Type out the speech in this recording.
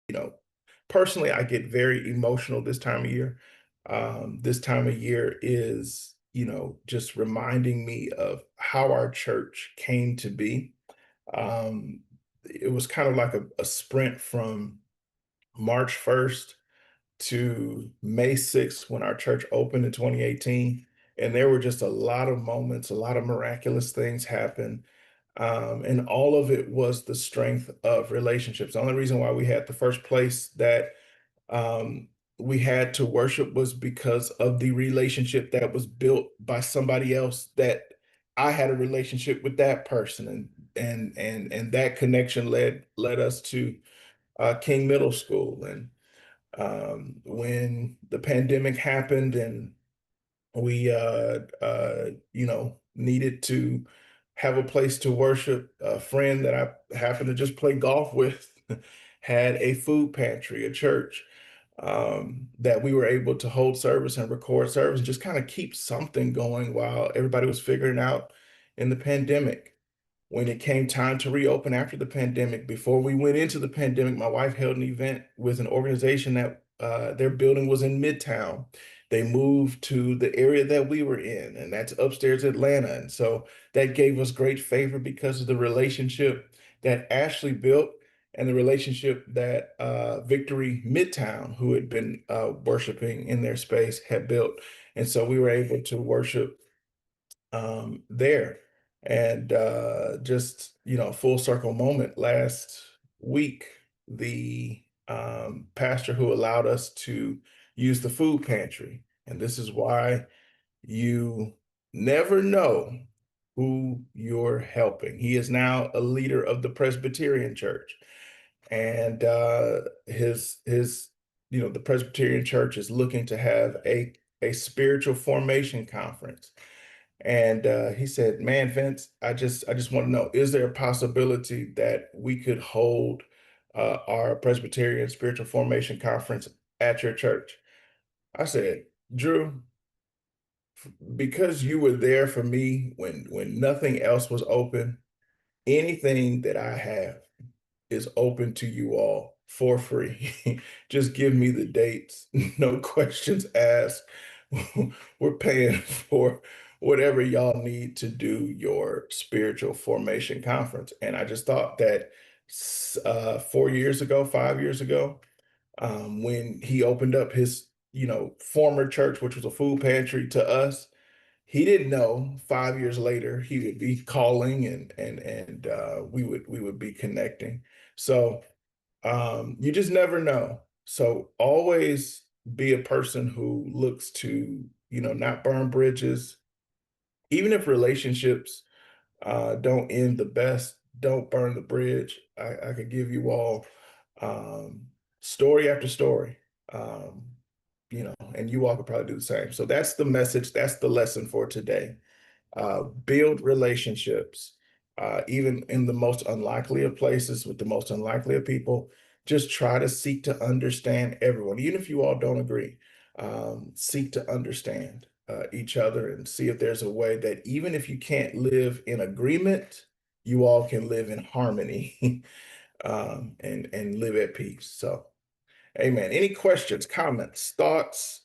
you know, personally, I get very emotional this time of year. This time of year is, just reminding me of how our church came to be. Um, it was kind of like a sprint from March 1st to May 6th when our church opened in 2018. And there were just a lot of moments, a lot of miraculous things happened. And all of it was the strength of relationships. The only reason why we had the first place that um, we had to worship was because of the relationship that was built by somebody else that I had a relationship with that person, and that connection led us to King Middle School. And when the pandemic happened and we needed to have a place to worship, a friend that I happened to just play golf with had a food pantry, a church, that we were able to hold service and record service and just kind of keep something going while everybody was figuring out in the pandemic. When it came time to reopen after the pandemic, before we went into the pandemic, my wife held an event with an organization that their building was in Midtown. They moved to the area that we were in, and that's upstairs Atlanta. And so that gave us great favor because of the relationship that Ashley built and the relationship that Victory Midtown, who had been worshiping in their space, had built. And so we were able to worship there. And just, full circle moment last week, the pastor who allowed us to use the food pantry. And this is why you never know who you're helping. He is now a leader of the Presbyterian Church. And the Presbyterian Church is looking to have a spiritual formation conference. And he said, "Man, Vince, I just want to know, is there a possibility that we could hold our Presbyterian Spiritual Formation Conference at your church?" I said, "Drew, because you were there for me when nothing else was open, anything that I have is open to you all for free. Just give me the dates, no questions asked. We're paying for whatever y'all need to do your spiritual formation conference." And I just thought that 4 years ago, 5 years ago, when he opened up his, former church, which was a food pantry to us, he didn't know 5 years later he would be calling and we would be connecting. So you just never know. So always be a person who looks to, not burn bridges. Even if relationships don't end the best, don't burn the bridge. I could give you all um, story after story. Um, and you all could probably do the same. So that's the message. That's the lesson for today. Build relationships, even in the most unlikely of places with the most unlikely of people. Just try to seek to understand everyone, even if you all don't agree. Seek to understand each other and see if there's a way that even if you can't live in agreement, you all can live in harmony and live at peace. So, amen. Any questions, comments, thoughts?